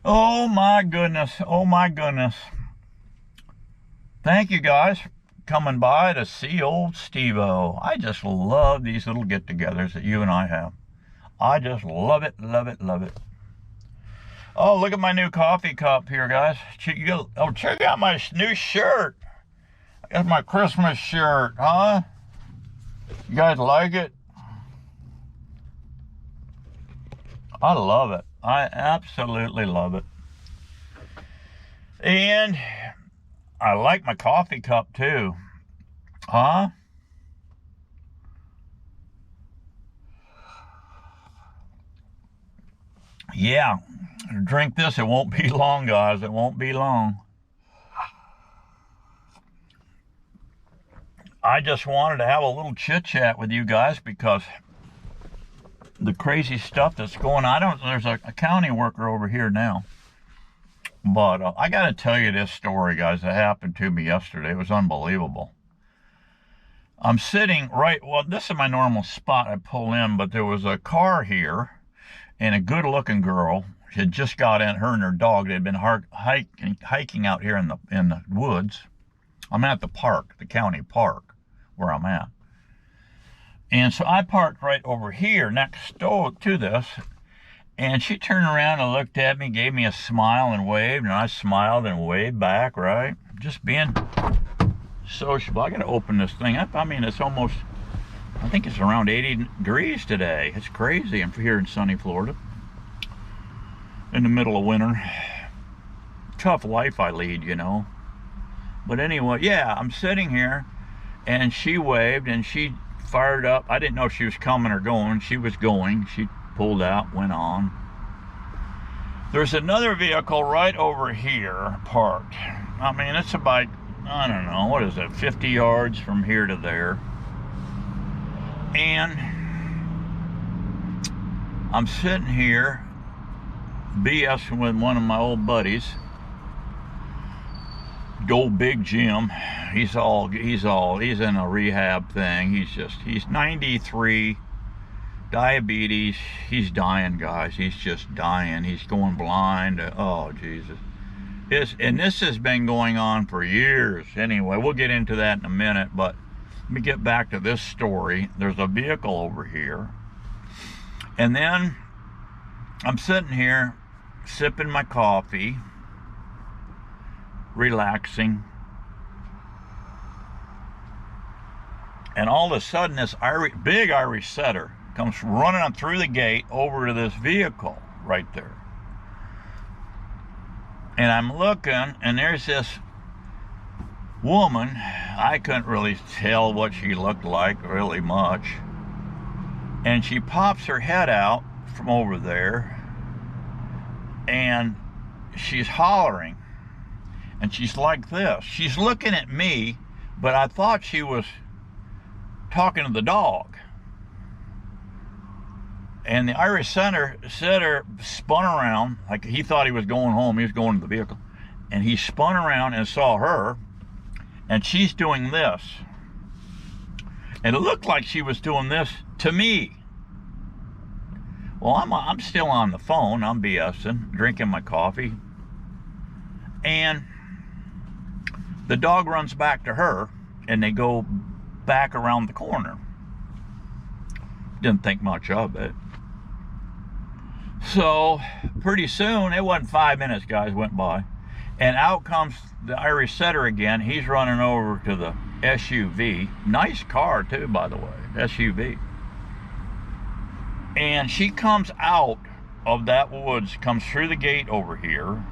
Oh my goodness. Oh my goodness. Thank you guys for coming by to see old Steve-O. I just love these little get-togethers that you and I have. I just love it, love it, love it. Oh, look at my new coffee cup here, guys. Oh, check out my new shirt. That's my Christmas shirt, huh? You guys like it? I love it. I absolutely love it. And I like my coffee cup too. Huh? Yeah. Drink this. It won't be long, guys. It won't be long. I just wanted to have a little chit chat with you guys because the crazy stuff that's going on. There's a county worker over here now. But I got to tell you this story, guys, that happened to me yesterday. It was unbelievable. I'm sitting well, this is my normal spot I pull in, but there was a car here, and a good-looking girl had just got in, her and her dog. They had been hiking out here in the woods. I'm at the park, the county park, where I'm at. And so I parked right over here next door to this, and she turned around and looked at me, gave me a smile and waved, and I smiled and waved back, right? Just being sociable. I got to open this thing up. I mean, it's almost, I think it's around 80 degrees today. It's crazy. I'm here in sunny Florida in the middle of winter. Tough life I lead, you know. But anyway, yeah, I'm sitting here, and she waved, and she fired up. I didn't know if she was coming or going. She was going. She pulled out, went on. There's another vehicle right over here parked. I mean, it's about, I don't know, what is it, 50 yards from here to there. And I'm sitting here BSing with one of my old buddies, old Big Jim. He's in a rehab thing. He's 93, diabetes. He's dying, guys. He's just dying. He's going blind. Oh, Jesus. And this has been going on for years. Anyway, we'll get into that in a minute, but let me get back to this story. There's a vehicle over here, and then I'm sitting here sipping my coffee, relaxing, and all of a sudden this big Irish setter comes running on through the gate over to this vehicle right there. And I'm looking, and there's this woman. I couldn't really tell what she looked like really much. And she pops her head out from over there, and she's hollering. And she's like this. She's looking at me, but I thought she was talking to the dog. And the Irish setter spun around, like he thought he was going home. He was going to the vehicle. And he spun around and saw her, and she's doing this. And it looked like she was doing this to me. Well, I'm still on the phone. I'm BSing, drinking my coffee. And the dog runs back to her, and they go back around the corner. Didn't think much of it. So pretty soon, it wasn't 5 minutes, guys, went by, and out comes the Irish setter again. He's running over to the SUV. Nice car too, by the way, SUV. And she comes out of that woods, comes through the gate over here,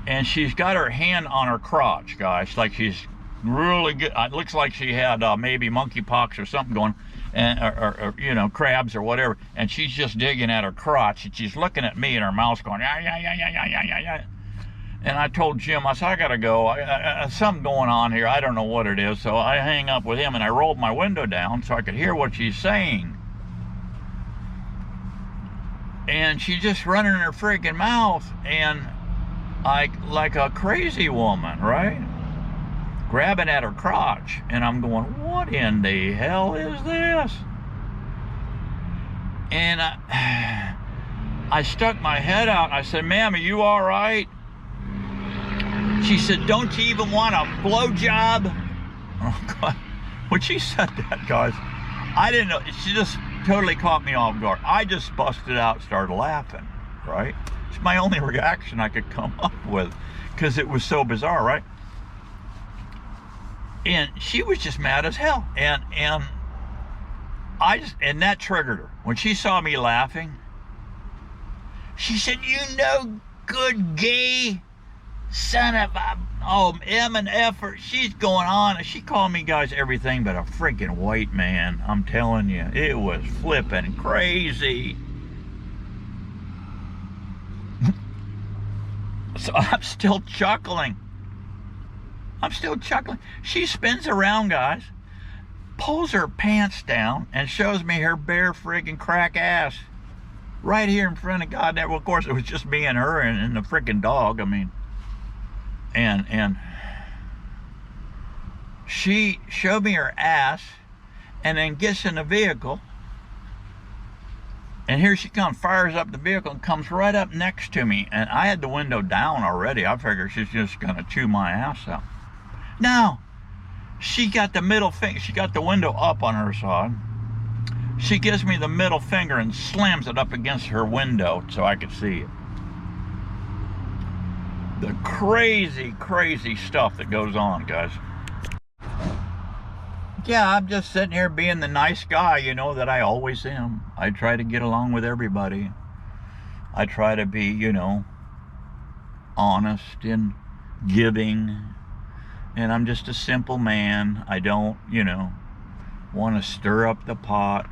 and she's got her hand on her crotch, guys, like she's really good. It looks like she had maybe monkeypox or something going, and or you know, crabs or whatever, and she's just digging at her crotch, and she's looking at me, and her mouth's going, yeah, yeah, yeah, yeah, yeah, yeah, yeah. And I told Jim, I said, I gotta go. Something going on here. I don't know what it is. So I hang up with him, and I rolled my window down so I could hear what she's saying. And she's just running her freaking mouth, and like a crazy woman, right? Grabbing at her crotch. And I'm going, what in the hell is this? And I stuck my head out. I said, ma'am, are you all right? She said, don't you even want a blowjob? Oh, God. When she said that, guys, I didn't know. She just totally caught me off guard. I just busted out, started laughing, right? It's my only reaction I could come up with because it was so bizarre, right? And she was just mad as hell. And that triggered her. When she saw me laughing, she said, you no good gay son of a, M and F, she's going on. She called me, guys, everything but a freaking white man. I'm telling you, it was flipping crazy. So I'm still chuckling. She spins around, guys, pulls her pants down, and shows me her bare friggin' crack ass right here in front of God. Well, of course, it was just me and her and the freaking dog. I mean, and she showed me her ass, and then gets in the vehicle, and here she comes, fires up the vehicle, and comes right up next to me. And I had the window down already. I figured she's just gonna chew my ass out. No, she got the middle finger. She got the window up on her side. She gives me the middle finger and slams it up against her window so I could see it. The crazy, crazy stuff that goes on, guys. Yeah, I'm just sitting here being the nice guy, you know, that I always am. I try to get along with everybody. I try to be, you know, honest and giving. And I'm just a simple man. I don't, you know, want to stir up the pot.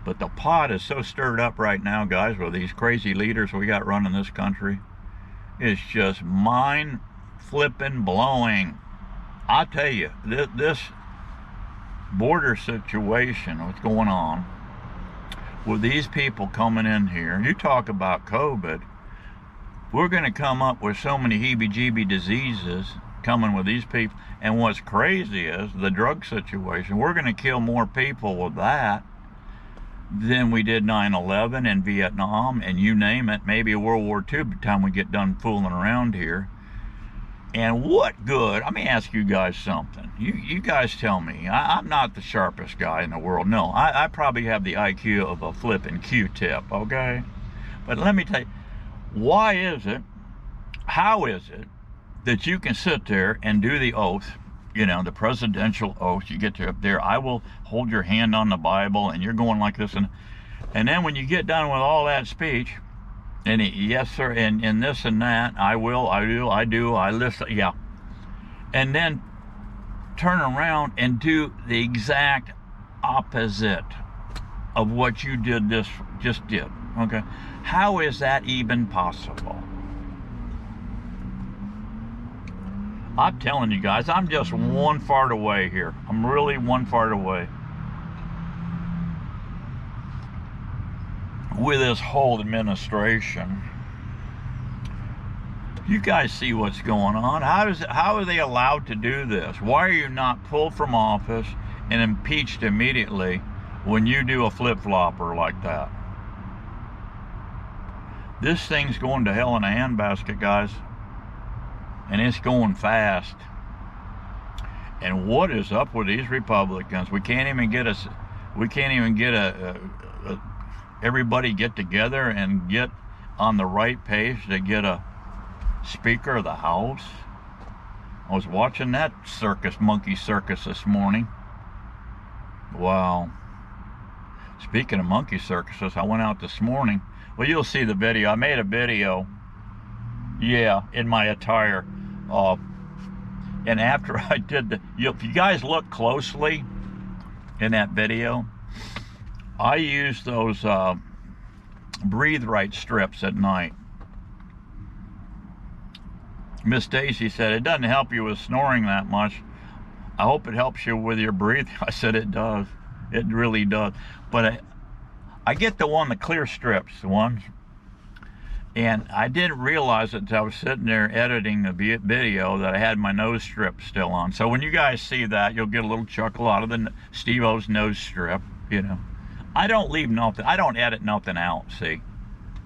But the pot is so stirred up right now, guys, with these crazy leaders we got running this country. It's just mind-flipping blowing. I tell you, this border situation, what's going on with these people coming in here, you talk about COVID, we're going to come up with so many heebie-jeebie diseases coming with these people. And what's crazy is the drug situation. We're going to kill more people with that than we did 9/11 and Vietnam and you name it, maybe World War II by the time we get done fooling around here. And what good? Let me ask you guys something. You guys tell me. I'm not the sharpest guy in the world. No, I probably have the IQ of a flipping Q-tip, okay? But let me tell you, why is it, how is it that you can sit there and do the oath, you know, the presidential oath, you get to up there, I will hold your hand on the Bible, and you're going like this, and then when you get done with all that speech, and yes sir, and this and that, I will, I do, I listen, yeah, and then turn around and do the exact opposite of what you just did, okay? How is that even possible? I'm telling you guys, I'm just one fart away here. I'm really one fart away with this whole administration. You guys see what's going on. How are they allowed to do this? Why are you not pulled from office and impeached immediately when you do a flip-flopper like that? This thing's going to hell in a handbasket, guys. And it's going fast. And what is up with these Republicans? We can't even get everybody get together and get on the right page to get a Speaker of the House. I was watching that monkey circus this morning. Wow. Speaking of monkey circuses, I went out this morning. Well, you'll see the video. I made a video, yeah, in my attire. And after I did if you guys look closely in that video, I used those Breathe Right strips at night. Miss Stacy said, it doesn't help you with snoring that much. I hope it helps you with your breathing. I said, it does. It really does. But I get the clear strips, the ones. And I didn't realize it until I was sitting there editing the video that I had my nose strip still on. So when you guys see that, you'll get a little chuckle out of the Steve-O's nose strip, you know. I don't leave nothing. I don't edit nothing out, see?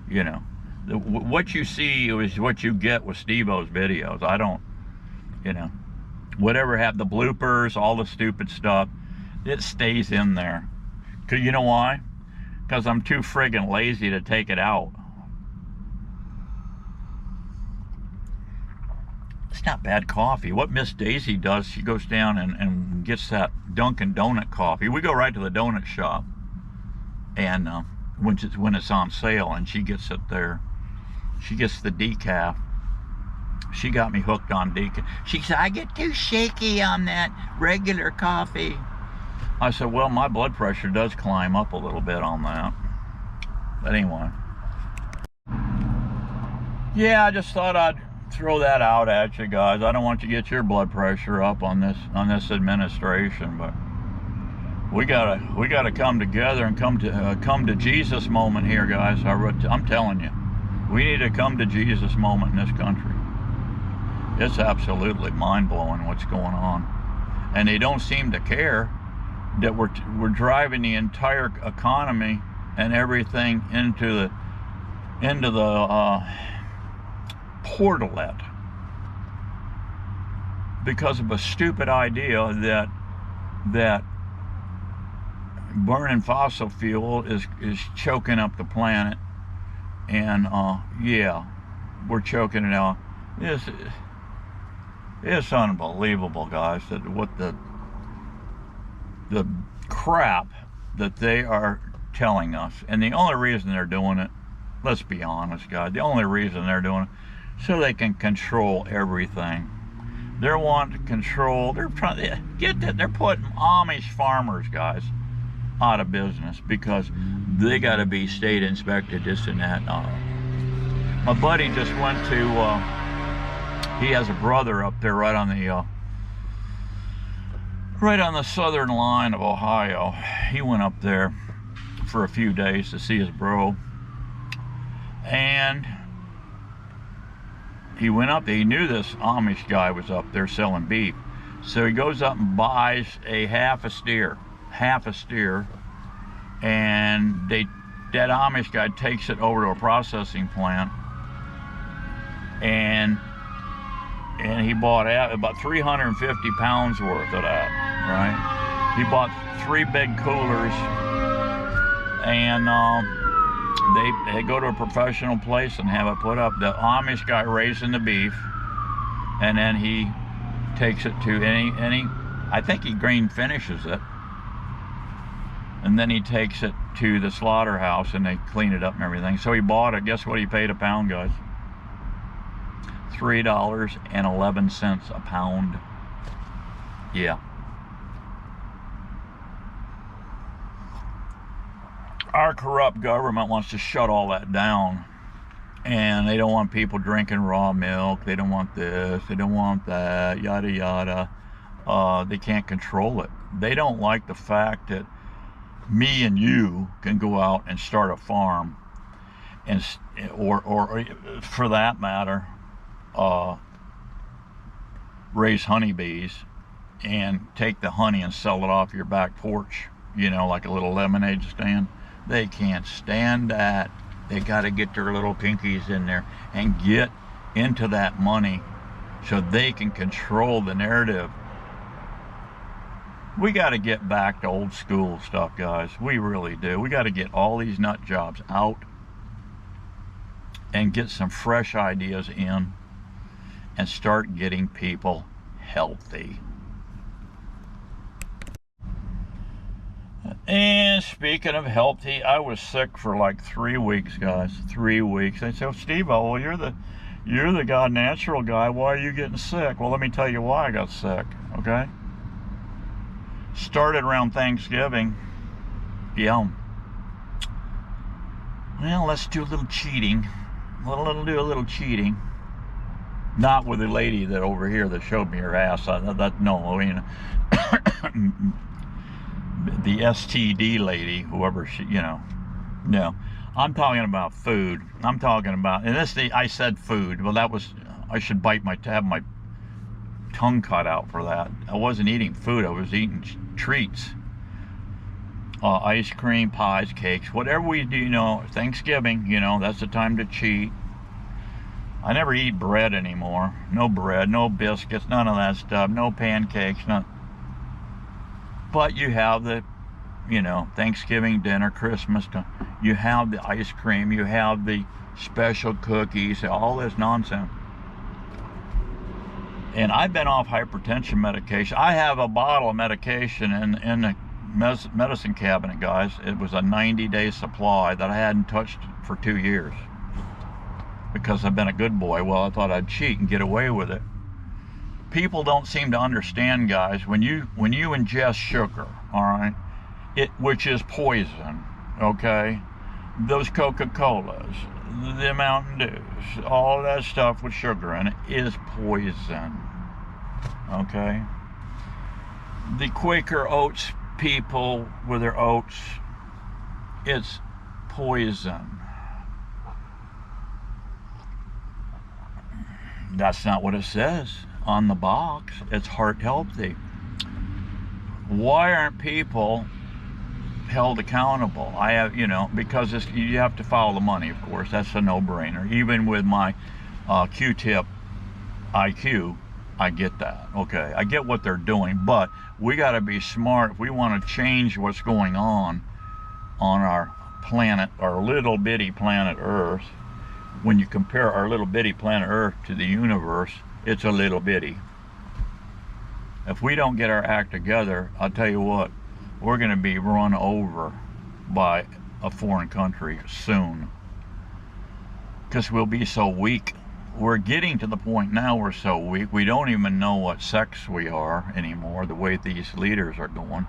You know, what you see is what you get with Steve-O's videos. I don't, you know, whatever have the bloopers, all the stupid stuff, it stays in there. Cause you know why? Because I'm too friggin' lazy to take it out. It's not bad coffee. What Miss Daisy does, she goes down and gets that Dunkin' Donut coffee. We go right to the donut shop, and when it's on sale, and she gets it there. She gets the decaf. She got me hooked on decaf. She said, I get too shaky on that regular coffee. I said, well, my blood pressure does climb up a little bit on that. But anyway. Yeah, I just thought I'd throw that out at you guys. I don't want you to get your blood pressure up on this administration, but we gotta come together and come to Jesus moment here, guys. I'm telling you, we need to come to Jesus moment in this country. It's absolutely mind-blowing what's going on, and they don't seem to care that we're driving the entire economy and everything into the portalet because of a stupid idea that burning fossil fuel is choking up the planet, and yeah, we're choking it out. It's unbelievable, guys, that what the crap that they are telling us. And the only reason they're doing it, let's be honest, guys, the only reason they're doing it, so they can control everything. They're wanting to control, they're trying to get that, they're putting Amish farmers, guys, out of business because they got to be state inspected, this and that. My buddy just went to, he has a brother up there right on the southern line of Ohio. He went up there for a few days to see his bro, and he went up there. He knew this Amish guy was up there selling beef, so he goes up and buys a half a steer, and that Amish guy takes it over to a processing plant, and he bought out about 350 pounds worth of that, right? He bought 3 big coolers, and they go to a professional place and have it put up. The Amish guy raising the beef, and then he takes it to any I think he green finishes it, and then he takes it to the slaughterhouse and they clean it up and everything. So he bought it. Guess what he paid a pound, guys? $3.11 a pound. Yeah. Our corrupt government wants to shut all that down, and they don't want people drinking raw milk. They don't want this, they don't want that, yada yada. They can't control it. They don't like the fact that me and you can go out and start a farm, and or for that matter, raise honeybees and take the honey and sell it off your back porch, you know, like a little lemonade stand. They can't stand that. They got to get their little pinkies in there and get into that money so they can control the narrative. We got to get back to old school stuff, guys. We really do. We got to get all these nut jobs out and get some fresh ideas in and start getting people healthy. And speaking of healthy, I was sick for like 3 weeks, guys. 3 weeks. They said, oh, Steve-O, well, you're the God natural guy. Why are you getting sick? Well, let me tell you why I got sick, okay? Started around Thanksgiving. Yeah. Well, let's do a little cheating. Do a little cheating. Not with the lady that over here that showed me her ass. No, I mean, the STD lady, whoever she, you know. No, I'm talking about food. I'm talking about, and I said food. Well, that was, I should have my tongue cut out for that. I wasn't eating food. I was eating treats. ice cream, pies, cakes, whatever we do, you know, Thanksgiving, you know, that's the time to cheat. I never eat bread anymore. No bread, no biscuits, none of that stuff, no pancakes, none. But you have the, you know, Thanksgiving dinner, Christmas time. You have the ice cream, you have the special cookies, all this nonsense. And I've been off hypertension medication. I have a bottle of medication in the medicine cabinet, guys. It was a 90-day supply that I hadn't touched for 2 years because I've been a good boy. Well, I thought I'd cheat and get away with it. People don't seem to understand, guys, when you ingest sugar, all right, which is poison, okay, those Coca-Colas, the Mountain Dews, all that stuff with sugar in it is poison, okay? The Quaker Oats people with their oats, it's poison. That's not what it says on the box. It's heart healthy. Why aren't people held accountable? I have, you know, because you have to follow the money, of course. That's a no-brainer. Even with my Q-tip IQ, I get that. Okay, I get what they're doing, but we got to be smart if we want to change what's going on our planet, our little bitty planet Earth. When you compare our little bitty planet Earth to the universe, it's a little bitty. If we don't get our act together, I'll tell you what, we're going to be run over by a foreign country soon, because we'll be so weak. We're getting to the point now we're so weak, we don't even know what sex we are anymore, the way these leaders are going.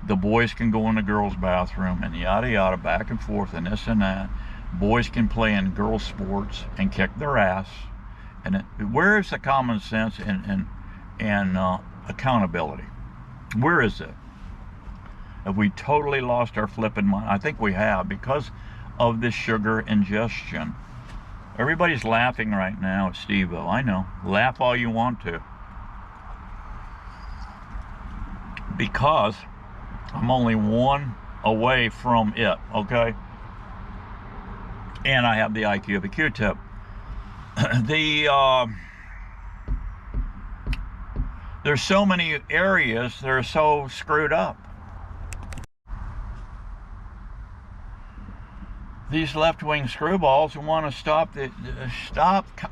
The boys can go in the girls' bathroom and yada yada, back and forth and this and that. Boys can play in girls' sports and kick their ass. And where is the common sense and accountability? Where is it? Have we totally lost our flipping mind? I think we have, because of this sugar ingestion. Everybody's laughing right now at Steve-O. I know. Laugh all you want to. Because I'm only one away from it, okay? And I have the IQ of a Q-tip. There's so many areas that are so screwed up. These left-wing screwballs who want to stop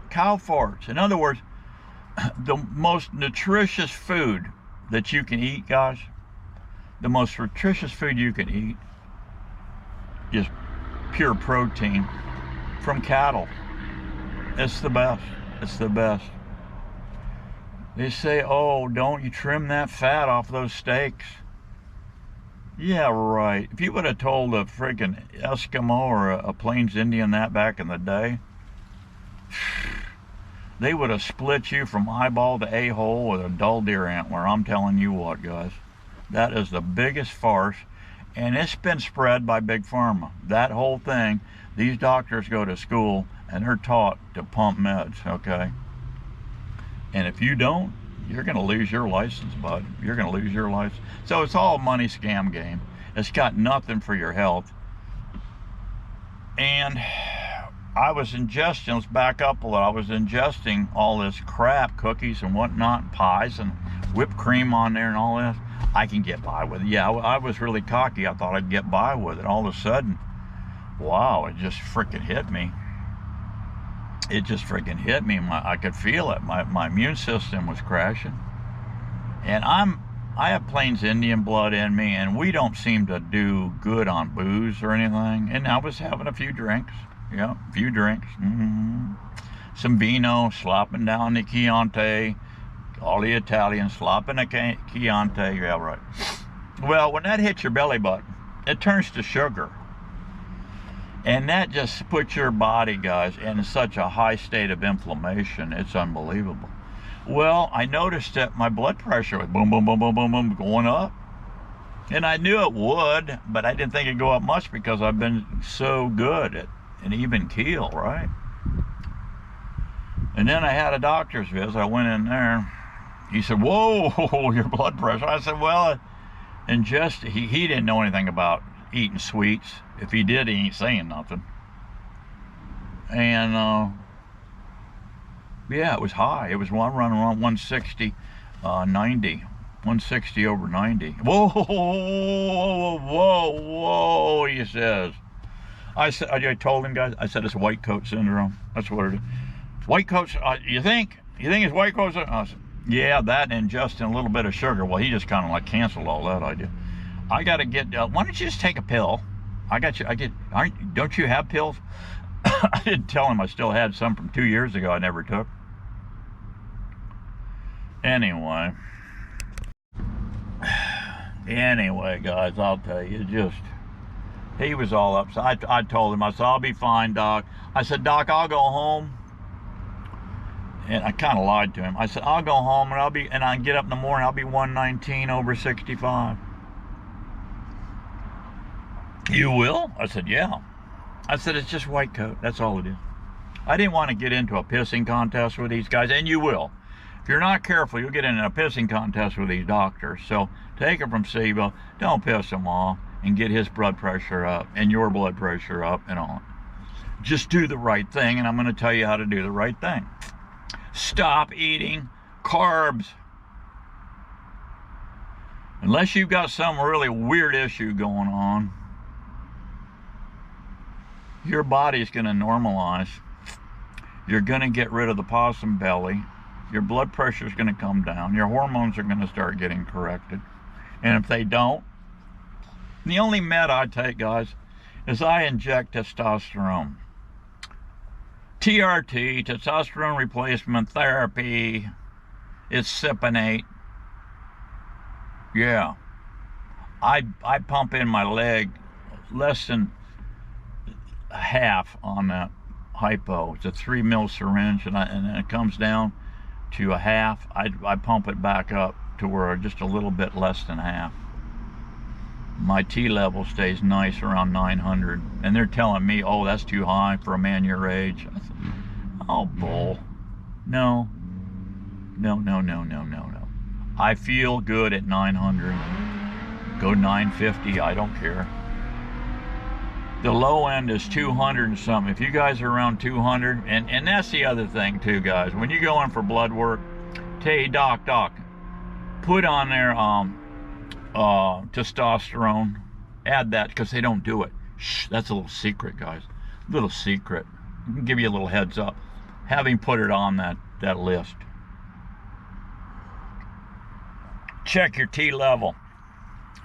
cow farts. In other words, the most nutritious food that you can eat, guys, the most nutritious food you can eat is pure protein from cattle. It's the best. It's the best. They say, oh, don't you trim that fat off those steaks. Yeah, right. If you would have told a friggin' Eskimo or a Plains Indian that back in the day, they would have split you from eyeball to a-hole with a dull deer antler. I'm telling you what, guys. That is the biggest farce, and it's been spread by Big Pharma. That whole thing, these doctors go to school and they're taught to pump meds, okay? And if you don't, you're going to lose your license, bud. You're going to lose your license. So it's all a money scam game. It's got nothing for your health. And I was ingesting, let's back up a little. I was ingesting all this crap, cookies and whatnot, pies and whipped cream on there and all this. I can get by with it. Yeah, I was really cocky. I thought I'd get by with it. All of a sudden, wow, it just freaking hit me. It just freaking hit me. I could feel it. My immune system was crashing. And I have Plains Indian blood in me, and we don't seem to do good on booze or anything. And I was having a few drinks. Yeah, a few drinks. Some vino, slopping down the Chianti. All the Italians slopping the Chianti. Yeah, right. Well, when that hits your belly button, it turns to sugar. And that just puts your body, guys, in such a high state of inflammation. It's unbelievable. Well, I noticed that my blood pressure was boom, boom, boom, boom, boom, boom, going up. And I knew it would, but I didn't think it'd go up much because I've been so good at an even keel, right? And then I had a doctor's visit. I went in there. He said, whoa, your blood pressure. I said, well, And just, he didn't know anything about eating sweets. If he did, he ain't saying nothing. And yeah, it was high. It was running around 160, 90. 160 over 90. Whoa, whoa, whoa, whoa, he says. I told him, guys, I said it's white coat syndrome. That's what it is. White coats, you think it's white coat syndrome? I said, yeah, that and just a little bit of sugar. Well, he just kind of like canceled all that idea. I got to get, why don't you just take a pill? I got you, don't you have pills? I didn't tell him I still had some from 2 years ago I never took. Anyway, guys, I'll tell you, he was all upset. I told him, I said, I'll be fine, Doc. I said, Doc, I'll go home. And I kind of lied to him. I said, I'll go home and I can get up in the morning, I'll be 119 over 65. You will? I said, yeah. I said, it's just white coat. That's all it is. I didn't want to get into a pissing contest with these guys, and you will. If you're not careful, you'll get in a pissing contest with these doctors. So take it from Sibo. Don't piss him off and get his blood pressure up and your blood pressure up and on. Just do the right thing, and I'm going to tell you how to do the right thing. Stop eating carbs. Unless you've got some really weird issue going on, your body's going to normalize. You're going to get rid of the possum belly. Your blood pressure is going to come down. Your hormones are going to start getting corrected. And if they don't, the only med I take, guys, is I inject testosterone. TRT, testosterone replacement therapy. It's Cypionate. Yeah. I pump in my leg less than half on that hypo. It's a 3 ml syringe, and then it comes down to a half. I pump it back up to where just a little bit less than half. My T level stays nice around 900, and they're telling me, oh, that's too high for a man your age. I said, oh, bull. No. I feel good at 900. Go 950, I don't care. The low end is 200 and something. If you guys are around 200, and that's the other thing too, guys. When you go in for blood work, hey, doc, put on there testosterone. Add that, because they don't do it. Shh, that's a little secret, guys. Little secret. I can give you a little heads up. Have him put it on that list. Check your T level.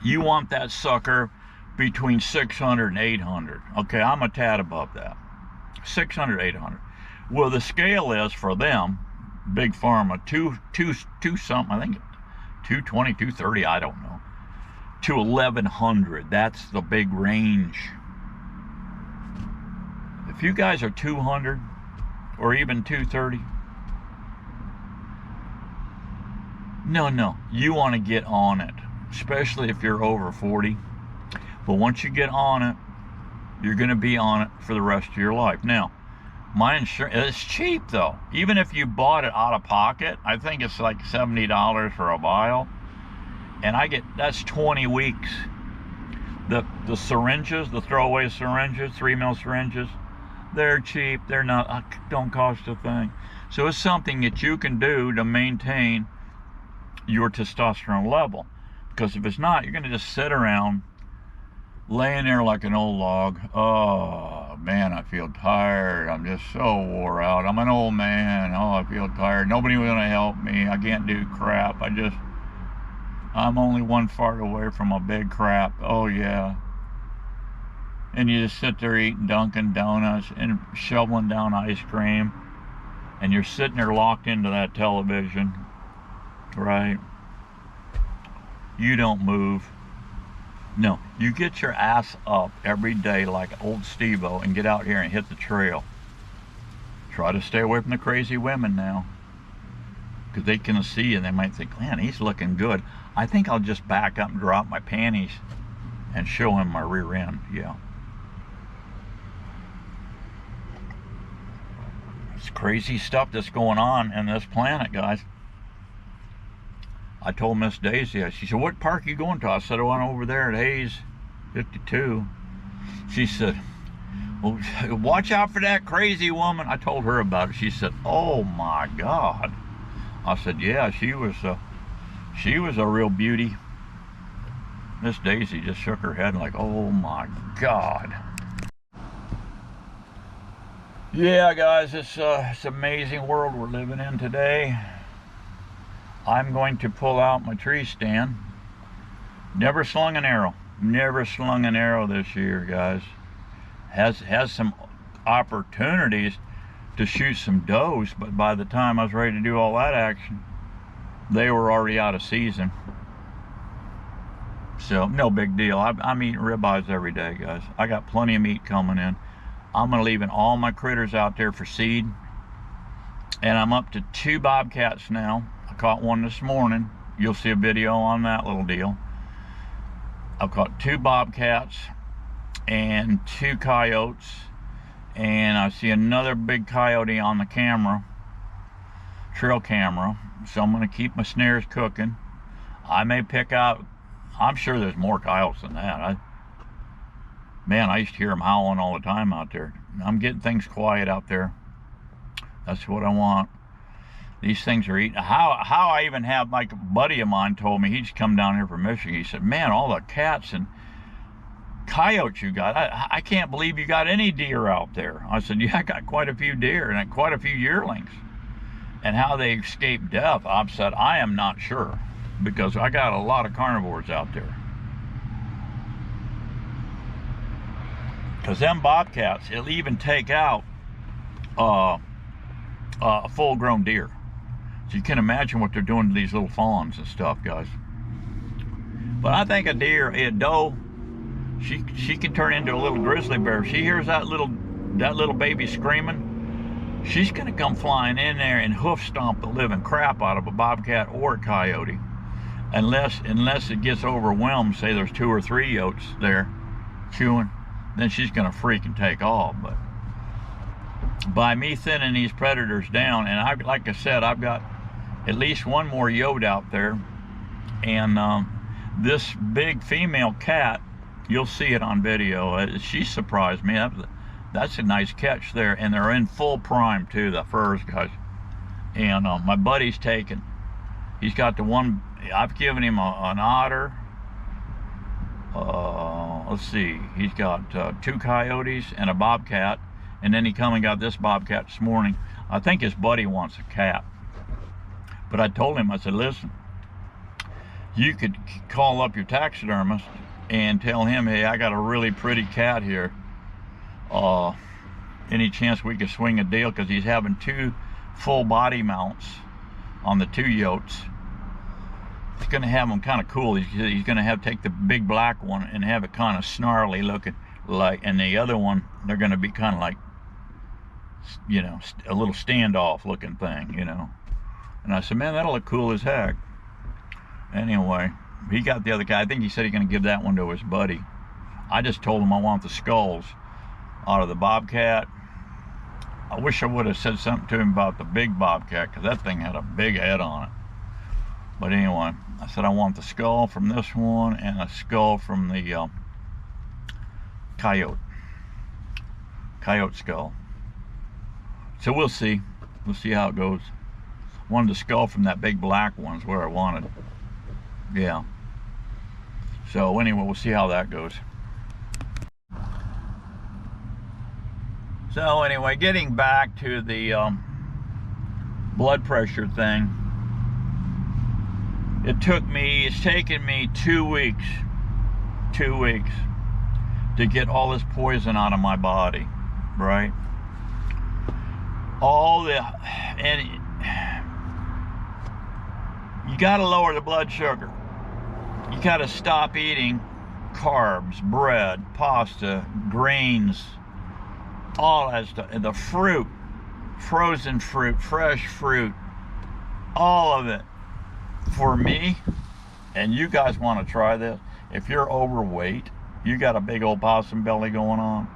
You want that sucker between 600 and 800. Okay, I'm a tad above that. 600, 800. Well, the scale is for them, big pharma, two something, I think 220, 230, I don't know, to 1100. That's the big range. If you guys are 200 or even 230, no, you want to get on it, especially if you're over 40. But once you get on it, you're going to be on it for the rest of your life. Now, my insurance, it's cheap though. Even if you bought it out of pocket, I think it's like $70 for a vial. And that's 20 weeks. The syringes, the throwaway syringes, 3 ml syringes, they're cheap. They're not, don't cost a thing. So it's something that you can do to maintain your testosterone level. Because if it's not, you're going to just sit around laying there like an old log. Oh man, I feel tired. I'm just so wore out. I'm an old man. Oh, I feel tired. Nobody's gonna help me. I can't do crap. I'm only one fart away from a big crap. Oh yeah. And you just sit there eating Dunkin' Donuts and shoveling down ice cream, and you're sitting there locked into that television, right? You don't move. No, you get your ass up every day like old Steve-O and get out here and hit the trail. Try to stay away from the crazy women now, because they can see you and they might think, man, he's looking good. I think I'll just back up and drop my panties and show him my rear end. Yeah. It's crazy stuff that's going on in this planet, guys. I told Miss Daisy, she said, what park are you going to? I said, oh, I'm over there at Hayes 52. She said, well, watch out for that crazy woman. I told her about it. She said, oh my God. I said, yeah, she was a real beauty. Miss Daisy just shook her head like, oh my God. Yeah, guys, it's an amazing world we're living in today. I'm going to pull out my tree stand. Never slung an arrow. Never slung an arrow this year, guys. Has some opportunities to shoot some does, but by the time I was ready to do all that action, they were already out of season. So no big deal. I'm eating ribeyes every day, guys. I got plenty of meat coming in. I'm leaving all my critters out there for seed, and I'm up to 2 bobcats now. I caught one this morning. You'll see a video on that little deal. I've caught 2 bobcats and 2 coyotes, and I see another big coyote on the camera, trail camera. So I'm going to keep my snares cooking. I may pick out, I'm sure there's more coyotes than that. Man, I used to hear them howling all the time out there. I'm getting things quiet out there. That's what I want. These things are eating. How I even have, like, a buddy of mine told me, he's come down here from Michigan. He said, man, all the cats and coyotes you got, I can't believe you got any deer out there. I said, yeah, I got quite a few deer and quite a few yearlings. And how they escaped death, I said, I am not sure, because I got a lot of carnivores out there. Because them bobcats, it'll even take out a full-grown deer. So you can imagine what they're doing to these little fawns and stuff, guys. But I think a doe, she can turn into a little grizzly bear. If she hears that little baby screaming, she's gonna come flying in there and hoof stomp the living crap out of a bobcat or a coyote, unless it gets overwhelmed. Say there's 2 or 3 yotes there chewing, then she's gonna freak and take off. But by me thinning these predators down, and like I said, I've got at least 1 more yote out there, and this big female cat, you'll see it on video. She surprised me. That's a nice catch there, and they're in full prime too, the furs, guys. And my buddy's taken. He's got the one. I've given him an otter. Let's see. He's got 2 coyotes and a bobcat, and then he come and got this bobcat this morning. I think his buddy wants a cat, but I told him, I said, listen, you could call up your taxidermist and tell him, hey, I got a really pretty cat here. Any chance we could swing a deal? Because he's having 2 full body mounts on the 2 yotes. He's going to have them kind of cool. He's going to take the big black one and have it kind of snarly looking, like, and the other one, they're going to be kind of like, you know, a little standoff looking thing, you know. And I said, man, that'll look cool as heck. Anyway, he got the other guy. I think he said he's going to give that one to his buddy. I just told him I want the skulls out of the bobcat. I wish I would have said something to him about the big bobcat, because that thing had a big head on it. But anyway, I said I want the skull from this one and a skull from the coyote skull. So we'll see how it goes. Wanted the skull from that big black one is where I wanted. Yeah. So anyway, we'll see how that goes. So anyway, getting back to the blood pressure thing, it's taken me 2 weeks to get all this poison out of my body, right? And you got to lower the blood sugar. You got to stop eating carbs, bread, pasta, grains, all that stuff. And the fruit, frozen fruit, fresh fruit, all of it. For me, and you guys want to try this, if you're overweight, you got a big old possum belly going on,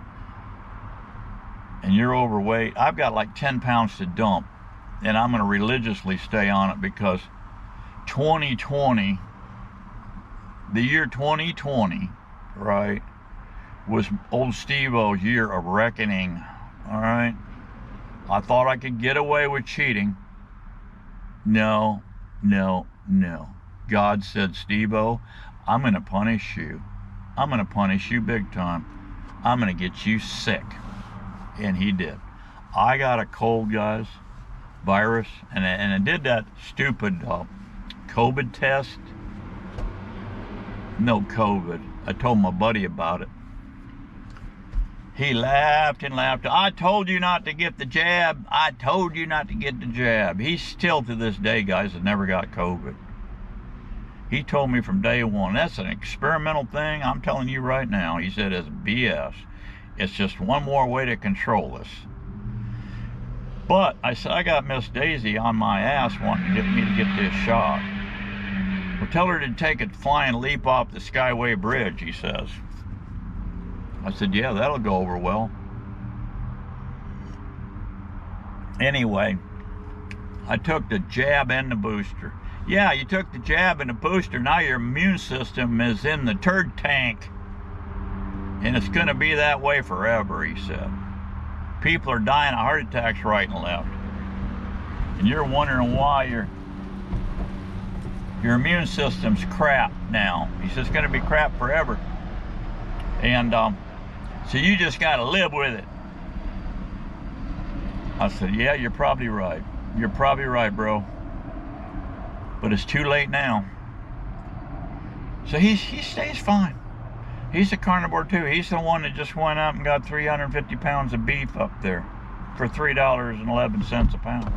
and you're overweight, I've got like 10 pounds to dump, and I'm going to religiously stay on it, because 2020, the year 2020, right, was old Steve-O's year of reckoning, all right? I thought I could get away with cheating. No, no, no. God said, Steve-O, I'm going to punish you. I'm going to punish you big time. I'm going to get you sick. And he did. I got a cold, guys, virus, and I did that stupid COVID test. No COVID. I told my buddy about it. He laughed and laughed. I told you not to get the jab. I told you not to get the jab. He still, to this day, guys, has never got COVID. He told me from day one, that's an experimental thing. I'm telling you right now. He said it's BS. It's just one more way to control us. But I said, I got Miss Daisy on my ass wanting to get me to get this shot. Well, tell her to take a flying leap off the Skyway Bridge, he says. I said, yeah, that'll go over well. Anyway, I took the jab and the booster. Yeah, you took the jab and the booster. Now your immune system is in the turd tank. And it's going to be that way forever, he said. People are dying of heart attacks right and left. And you're wondering why your immune system's crap now. He says it's going to be crap forever. And so you just got to live with it. I said, yeah, you're probably right. You're probably right, bro. But it's too late now. So he stays fine. He's a carnivore too. He's the one that just went up and got 350 pounds of beef up there for $3.11 a pound.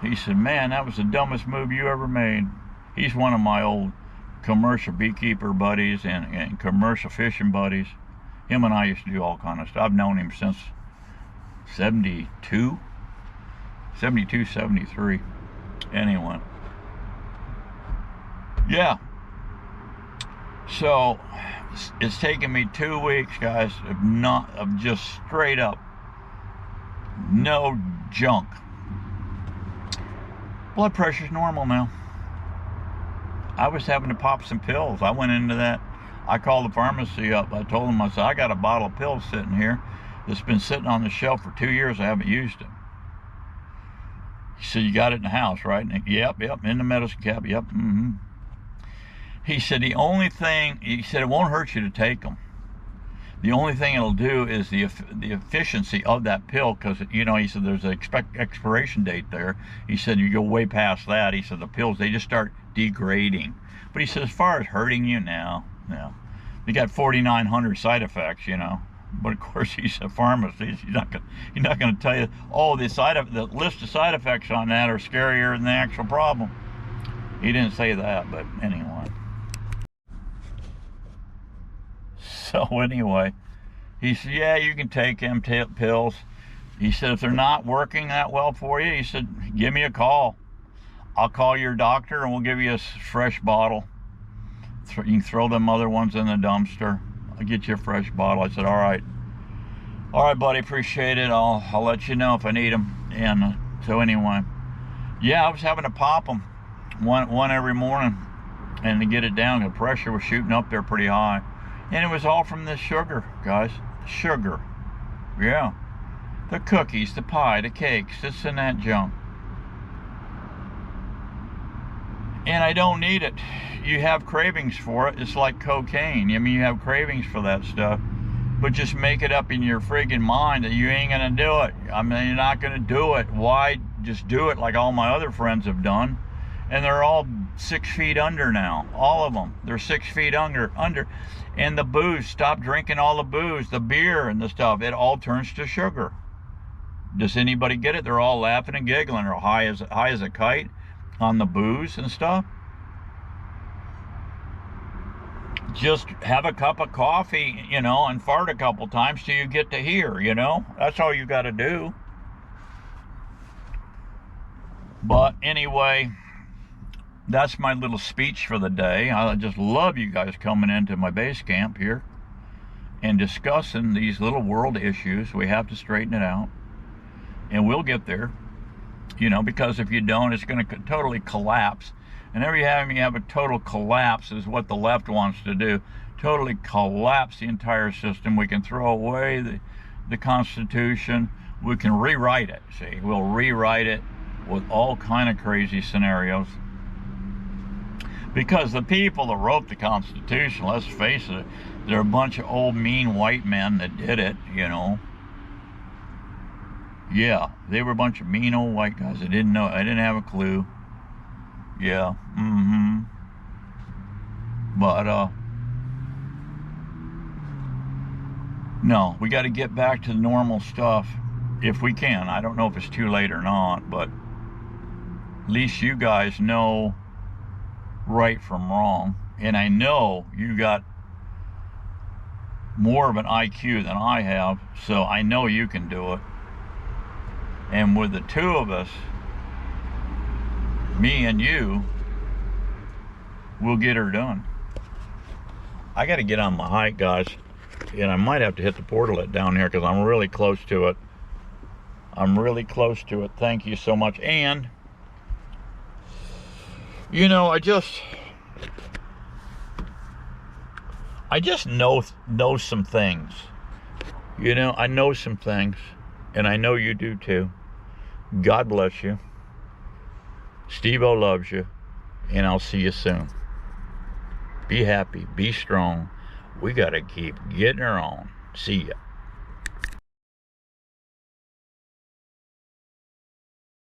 He said, man, that was the dumbest move you ever made. He's one of my old commercial beekeeper buddies and commercial fishing buddies. Him and I used to do all kind of stuff. I've known him since 72, 73. Anyway. Yeah. So it's taken me 2 weeks, guys, of just straight up no junk. Blood pressure's normal now. I was having to pop some pills. I went into that. I called the pharmacy up. I told them, I said, I got a bottle of pills sitting here that's been sitting on the shelf for 2 years. I haven't used it. He said, you got it in the house, right? And, yep, in the medicine cabinet, yep, mm-hmm. He said, the only thing, he said, it won't hurt you to take them. The only thing it'll do is the efficiency of that pill, because, you know, he said, there's an expiration date there. He said, you go way past that. He said, the pills, they just start degrading. But he said, as far as hurting you, no. They got 4,900 side effects, you know. But of course, he's a pharmacist. He's not going to tell you, oh, the list of side effects on that are scarier than the actual problem. He didn't say that, but anyway. So anyway, he said, yeah, you can take them pills. He said, if they're not working that well for you, he said, give me a call. I'll call your doctor and we'll give you a fresh bottle. You can throw them other ones in the dumpster. I'll get you a fresh bottle. I said, all right, buddy, appreciate it. I'll let you know if I need them. And so anyway, yeah, I was having to pop them one every morning and to get it down. The pressure was shooting up there pretty high. And it was all from the sugar, guys. Sugar. Yeah. The cookies, the pie, the cakes, this and that junk. And I don't need it. You have cravings for it. It's like cocaine. I mean, you have cravings for that stuff. But just make it up in your friggin' mind that you ain't gonna do it. I mean, you're not gonna do it. Why? Just do it like all my other friends have done. And they're all 6 feet under now. All of them. They're 6 feet under. And the booze, stop drinking all the booze, the beer and the stuff. It all turns to sugar. Does anybody get it? They're all laughing and giggling, or high as a kite on the booze and stuff. Just have a cup of coffee, you know, and fart a couple times till you get to here, you know. That's all you got to do. But anyway, that's my little speech for the day. I just love you guys coming into my base camp here and discussing these little world issues. We have to straighten it out, and we'll get there. You know, because if you don't, it's going to totally collapse. And every time you have a total collapse is what the left wants to do. Totally collapse the entire system. We can throw away the Constitution. We can rewrite it, see. We'll rewrite it with all kind of crazy scenarios. Because the people that wrote the Constitution, let's face it, they're a bunch of old mean white men that did it, you know. Yeah, they were a bunch of mean old white guys. I didn't have a clue. Yeah, But, no, we got to get back to the normal stuff if we can. I don't know if it's too late or not, but at least you guys know right from wrong. And I know you got more of an IQ than I have, so I know you can do it. And with the two of us, me and you, we'll get her done. I got to get on my hike, guys. And I might have to hit the portalet down here because I'm really close to it. I'm really close to it. Thank you so much. And, you know, I just know some things. You know, I know some things. And I know you do too. God bless you. Steve-O loves you. And I'll see you soon. Be happy. Be strong. We got to keep getting her on. See ya.